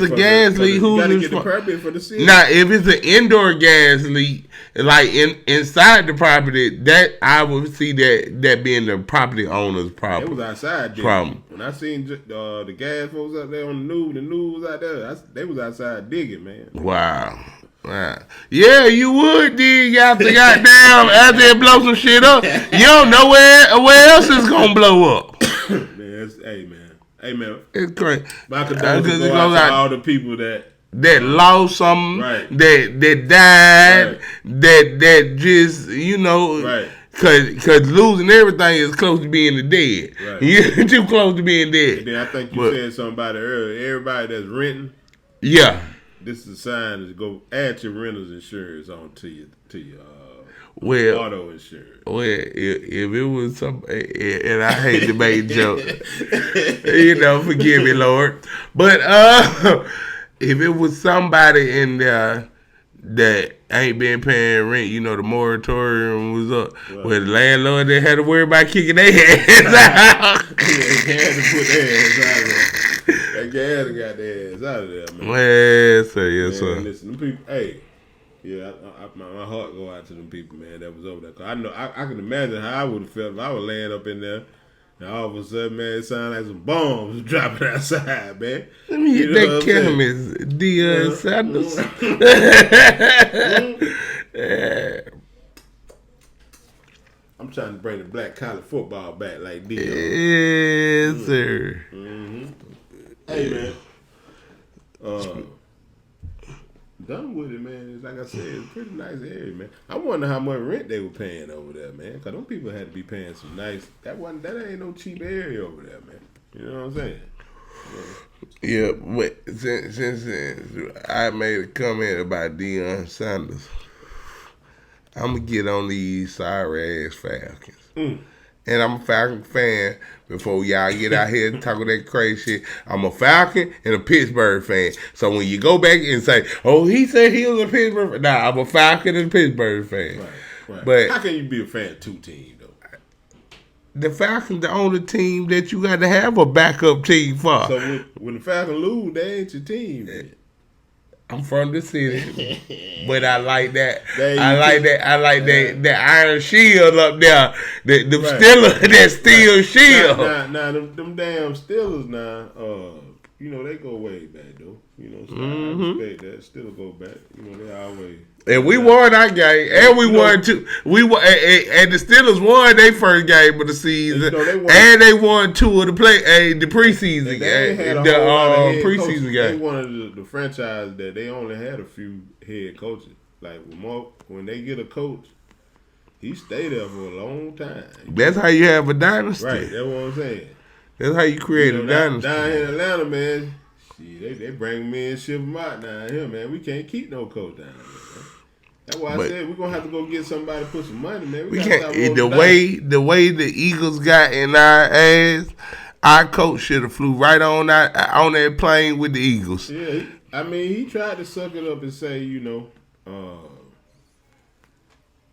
gas leak, who's got to get the permit for the city? Now, if it's an indoor gas leak, like inside the property, that I would see that being the property owner's problem. It was outside. Problem. When I seen the gas folks out there on the news out there, they was outside digging, man. Wow. Yeah, you would dig after goddamn after it blow some shit up. You don't know where else it's gonna blow up. Hey man, it's crazy. My condolences go out to all the people that lost something, right. that died, right. that just Cause losing everything is close to being the dead. Right. You're too close to being dead. And then I think you said something about it earlier. Everybody that's renting, yeah, this is a sign to go add your renter's insurance on to your auto insurance. Well, if it was some, and I hate to make jokes, forgive me, Lord, but if it was somebody in there that ain't been paying rent, the moratorium was up, where the landlord they had to worry about kicking their ass out. They had to put their ass out of there. They had to got their ass out of there, man. Yes, sir. Listen, them people, hey. Yeah, my heart go out to them people, man, that was over there. Cause I know I can imagine how I would have felt if I was laying up in there, and all of a sudden, man, it sounded like some bombs dropping outside, man. Let me hit that chemist, Deion Sanders. I'm trying to bring the black collar football back like Deion. Yes, sir. Mm-hmm. Hey, man. Done with it, man. It's like I said, it's a pretty nice area, man. I wonder how much rent they were paying over there, man. Cause them people had to be paying some nice. That ain't no cheap area over there, man. You know what I'm saying? Yeah, but since I made a comment about Deion Sanders, I'm gonna get on these sorry ass Falcons. And I'm a Falcon fan. Before y'all get out here and talk that crazy shit, I'm a Falcon and a Pittsburgh fan. So when you go back and say, "Oh, he said he was a Pittsburgh fan," nah, I'm a Falcon and a Pittsburgh fan. Right. But how can you be a fan of two teams though? The Falcons the only team that you got to have a backup team for. So when the Falcons lose, they ain't your team. Man. I'm from the city, but I like that. I like that iron shield up there. The Steelers, that steel shield. Now them damn Steelers now. They go way back though. So I respect that. Steelers go back. They always. And we won that game, and we won two. And the Steelers won their first game of the season, and they won two of the preseason game, the preseason game. They one of the franchise that they only had a few head coaches. Like when they get a coach, he stay there for a long time. That's how you have a dynasty. Right, that's what I'm saying. That's how you create a dynasty. Down here in Atlanta, man, they bring me and ship them out down here, man. We can't keep no coach down here. That's why I said we're gonna have to go get somebody to put some money, man. We can't. The way the Eagles got in our ass, our coach should have flew right on that plane with the Eagles. Yeah, he tried to suck it up and say,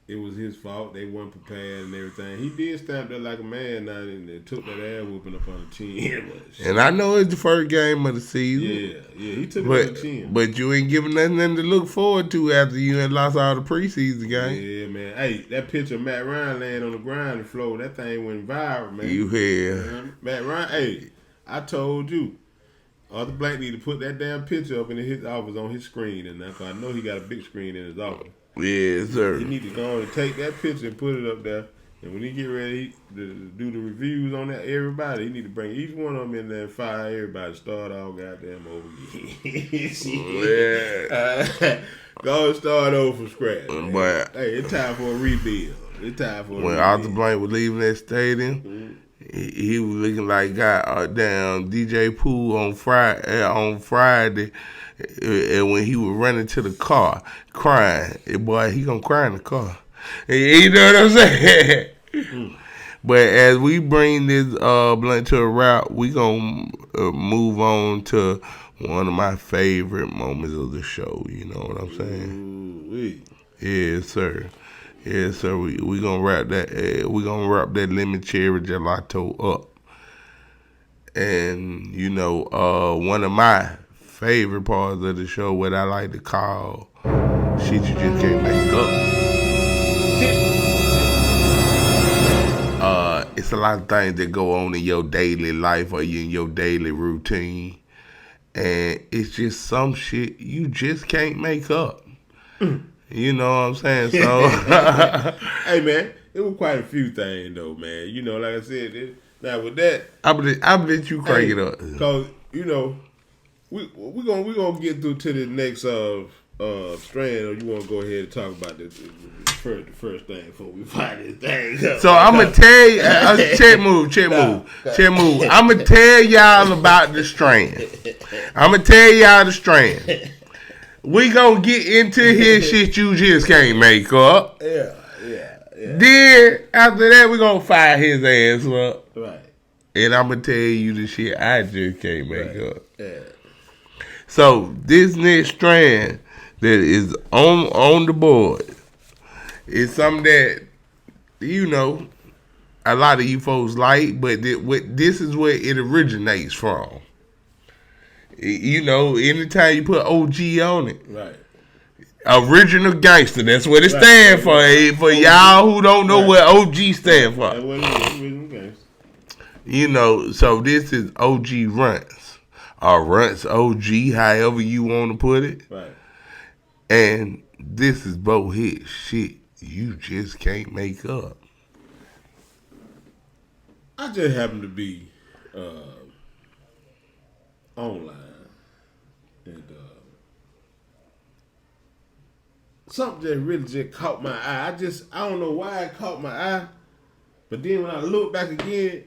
it was his fault. They weren't prepared and everything. He did stand there like a man now and took that ass whooping up on the chin. And I know it's the first game of the season. Yeah, he took it on the chin. But you ain't giving nothing to look forward to after you had lost all the preseason games. Yeah, man. Hey, that picture of Matt Ryan laying on the ground and floor, that thing went viral, man. You hear? Matt Ryan, hey, I told you. Arthur Blank need to put that damn picture up in his office on his screen, and cause I know he got a big screen in his office. Yes, sir. He need to go and take that picture and put it up there. And when he get ready to do the reviews on that, everybody, he need to bring each one of them in there and fire everybody. Start all goddamn over again. Yeah. Go and start over from scratch. But hey, it's time for a rebuild. When Arthur Blank was leaving that stadium, he was looking like damn DJ Pooh on Friday. And when he was running to the car, crying, boy, he gonna cry in the car. You know what I'm saying? But as we bring this blunt to a wrap, we gonna move on to one of my favorite moments of the show. You know what I'm saying? Yes, sir. Yes, sir. We gonna wrap that. We gonna wrap that lemon cherry gelato up. And one of my favorite parts of the show, what I like to call shit you just can't make up. It's a lot of things that go on in your daily life or in your daily routine, and it's just some shit you just can't make up. You know what I'm saying? So, hey man, it was quite a few things though, man. Like I said, now with that, I'll let you crank it up, cause we gonna get through to the next strand, or you want to go ahead and talk about the first thing before we find this thing? So I'm gonna tell you, check move. I'm gonna tell y'all about the strand. We gonna get into his shit you just can't make up. Yeah. Then after that, we gonna fire his ass up. Right. And I'm gonna tell you the shit I just can't make up. Yeah. So this next strand that is on the board is something that, you know, a lot of you folks like, but this is where it originates from. You know, anytime you put OG on it, right? Original gangster, that's what it stands for. For y'all who don't know what OG stands for. That's what it is, original gangster. You know, so this is OG Runts. Or Runts OG, however you want to put it. Right. And this is both his shit you just can't make up. I just happen to be online. And something that really just caught my eye. I don't know why it caught my eye. But then when I look back again,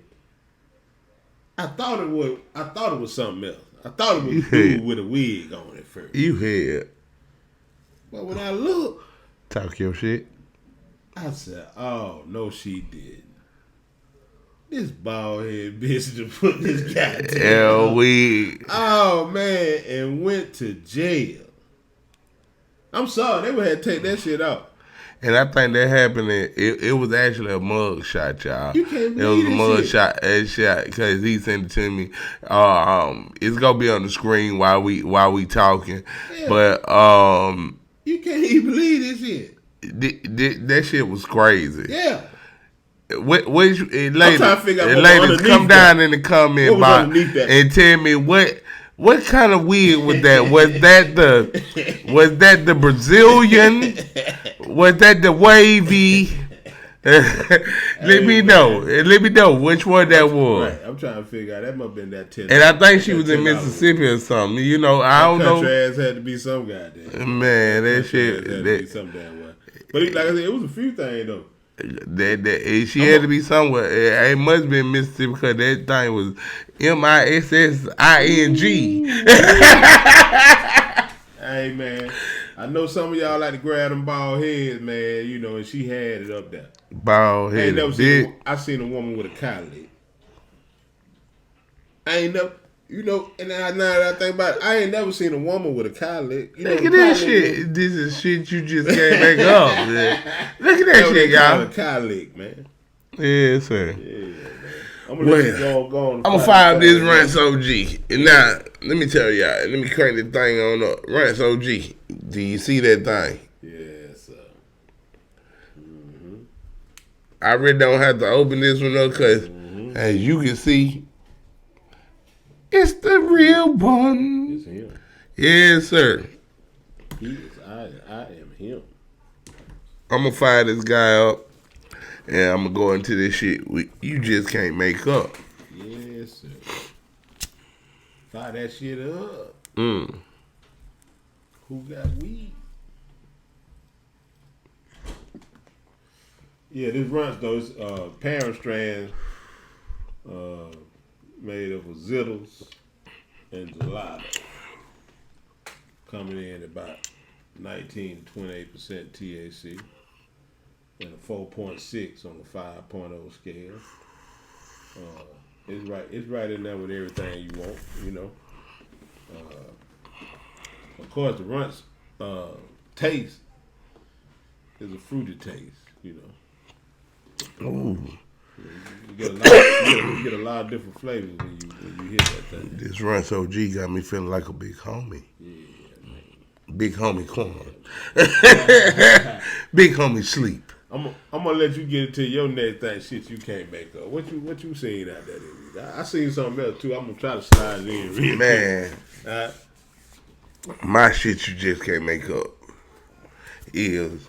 I thought it was something else. I thought it was a dude with a wig on at first. You had. But when I look, talk your shit. I said, oh, no, she didn't. This bald head bitch to put this goddamn wig. Oh, man, and went to jail. I'm sorry, they would have to take that shit out. And I think that happened. It was actually a mug shot, y'all. You can't It was a mug shit. shot because he sent it to me. It's gonna be on the screen while we talking. Yeah. But you can't even believe this shit. That shit was crazy. Yeah. Ladies, I'm trying to figure out ladies, come down in the comment box and tell me what kind of wig was that? Was that the Brazilian? Was that the wavy? Let me know. Let me know which one that was. Right. I'm trying to figure out. That must have been that 10. And I think she was in Mississippi or something. You know, I don't know. Country ass had to be some goddamn. Man, that shit. Had to be some damn way. But like I said, it was a few things though. She had to be somewhere. It must have been Mississippi because that thing was MISSING. Hey man, I know some of y'all like to grab them bald heads, man. You know, and she had it up there. Bald head. I seen a woman with a collar. I ain't never. You know, and now that I think about it, I ain't never seen a woman with a collar. Look at that shit. This is shit you just can't make up, man. Look at that shit, y'all. A collar, man. Yes, sir. Yeah, man. I'm gonna let you go on. I'm gonna fire this Rance OG. And now, let me tell y'all. Let me crank the thing on up. Rance OG. Do you see that thing? Yes, sir. Mm-hmm. I really don't have to open this one up because, as you can see, it's the real one. It's him. Yes, sir. He is. I am him. I'm gonna fire this guy up, and I'm gonna go into this shit you just can't make up. Yes, sir. Fire that shit up. Who got weed? Yeah, this runs those parent strands made of Zittles and Gelato, coming in about 19 to 28% THC and a 4.6 on the 5.0 scale. It's right in there with everything you want, you know. Of course, the Runts taste is a fruity taste, you know. Ooh. You get a lot of different flavors when you hit that thing. This Rance OG got me feeling like a big homie. Yeah, man. Big homie corn. Big homie sleep. I'm gonna let you get into your next thing. Shit you can't make up. What you seen out there? I seen something else too. I'm gonna try to slide it in. Real Man, quick. my shit you just can't make up is.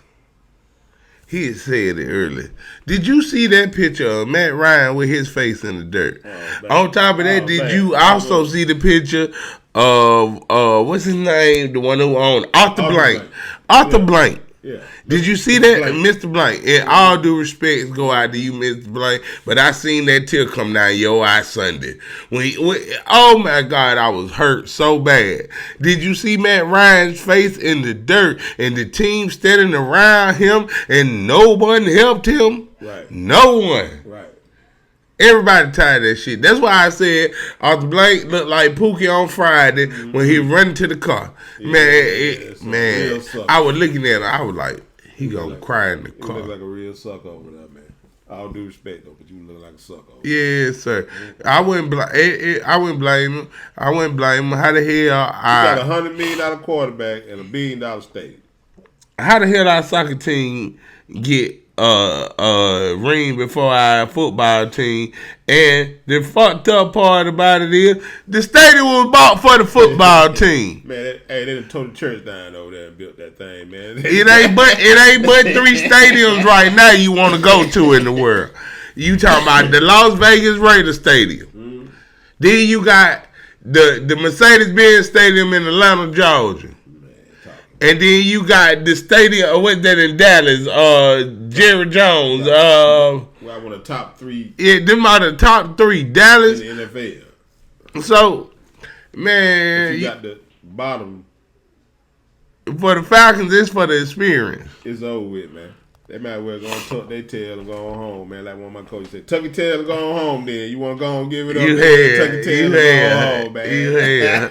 He had said it earlier. Did you see that picture of Matt Ryan with his face in the dirt? On top of that, did you also see the picture what's his name? The one who owned Arthur Blank. Arthur Blank. Yeah. Did you see that, Mr. Blank? And all due respect go out to you, Mr. Blank. But I seen that tear come down your eye Sunday. Oh my God, I was hurt so bad. Did you see Matt Ryan's face in the dirt and the team standing around him and no one helped him? Right. No one. Right. Everybody tired of that shit. That's why I said Arthur Blank looked like Pookie on Friday when he run to the car. Yeah, man, I was looking at him. I was like, he gonna cry in the car. You look like a real sucker over there, man. All due respect, though, but you look like a sucker over there. Yes, sir. I wouldn't blame him. I wouldn't blame him. How the hell you got $100 million quarterback and $1 billion stadium? How the hell our soccer team get ring before our football team? And the fucked up part about it is the stadium was bought for the football team. Man, they done tore the church down over there and built that thing, man. It ain't but 3 stadiums right now you want to go to in the world. You talking about the Las Vegas Raiders Stadium. Mm-hmm. Then you got the Mercedes-Benz Stadium in Atlanta, Georgia. And then you got the stadium, what's that in Dallas? Jerry Jones. Well, I want the top 3. Yeah, them are the top 3. Dallas. In the NFL. So, man. But you got the bottom. For the Falcons, it's for the experience. It's over with, man. They might well go and tuck their tail and go on home, man. Like one of my coaches said, tuck your tail and go on home then. You want to go and give it up? You tuck your tail and go on home, man. You had.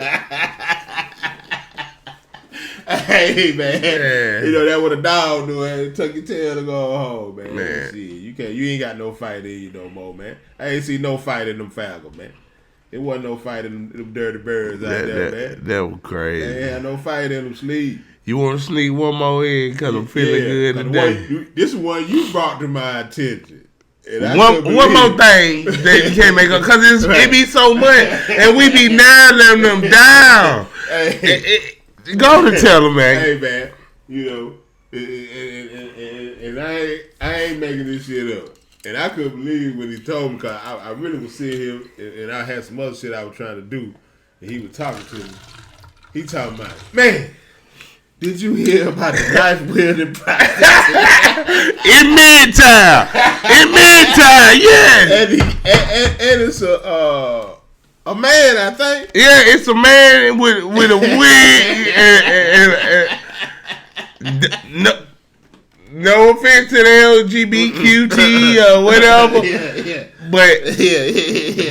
Hey, man. You know, that what a dog do, man. Tuck your tail and go home, man. See, you ain't got no fight in you no more, man. I ain't see no fight in them Falcons, man. It wasn't no fight in them dirty birds out there, man. That was crazy. They ain't had no fight in them sleep. You want to sneak one more in because I'm feeling good today? This is one you brought to my attention. One more thing that you can't make up because it be so much and we be nailing them down. Go to tell them, man. Hey, man, you know, and I ain't making this shit up. And I couldn't believe when he told me because I really was seeing him and I had some other shit I was trying to do. And he was talking to me. He talking about, man, did you hear about the knife wielding practice? In Midtown, yeah. And it's a man, I think. Yeah, it's a man with a wig. No offense to the LGBTQT or whatever. Yeah. But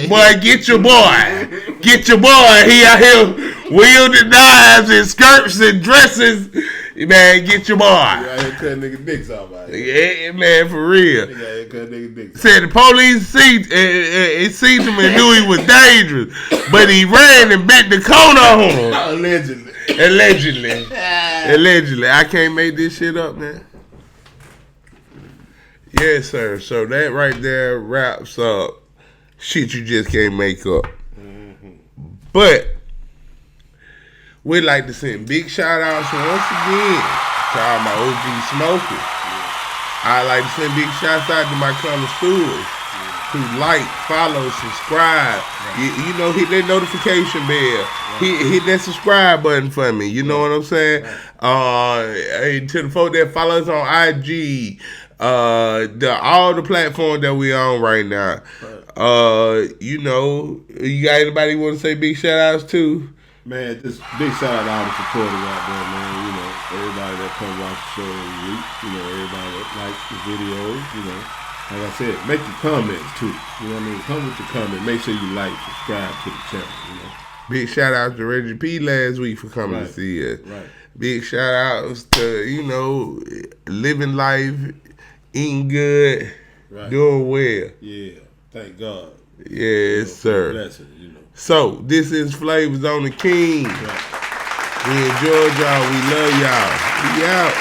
boy, get your boy. He out here wielding knives and skirts and dresses. Man, get your boy. You out here cutting niggas' dicks off out here. Yeah, man, for real. Nigga out here cutting niggas' dicks. Said the police seen him and knew he was dangerous, but he ran and bent the cone on him. Allegedly. I can't make this shit up, man. Yes, sir. So that right there wraps up shit you just can't make up. Mm-hmm. But we'd like to send big shout outs once again to all my OG smokers. I'd like to send big shouts out to my connoisseurs who like, follow, subscribe. Right. You know, hit that notification bell. Right. Hit that subscribe button for me. You know what I'm saying? Right. To the folks that follow us on IG, all the platforms that we on right now. Right. You know, you got anybody want to say big shout outs to? Man, just big shout out to all the supporters out there, man. You know, everybody that come watch the show every week. You know, everybody that likes the videos. You know, like I said, make your comments too. You know what I mean? Come with your comment. Make sure you like, subscribe to the channel. You know. Big shout out to Reggie P last week for coming to see us. Right. Big shout outs to, you know, living life, eating good, doing well. Yeah, thank God. Yes, sir. Blessing, you know. So, this is Flavors on the King. Right. We enjoyed y'all. We love y'all. We out.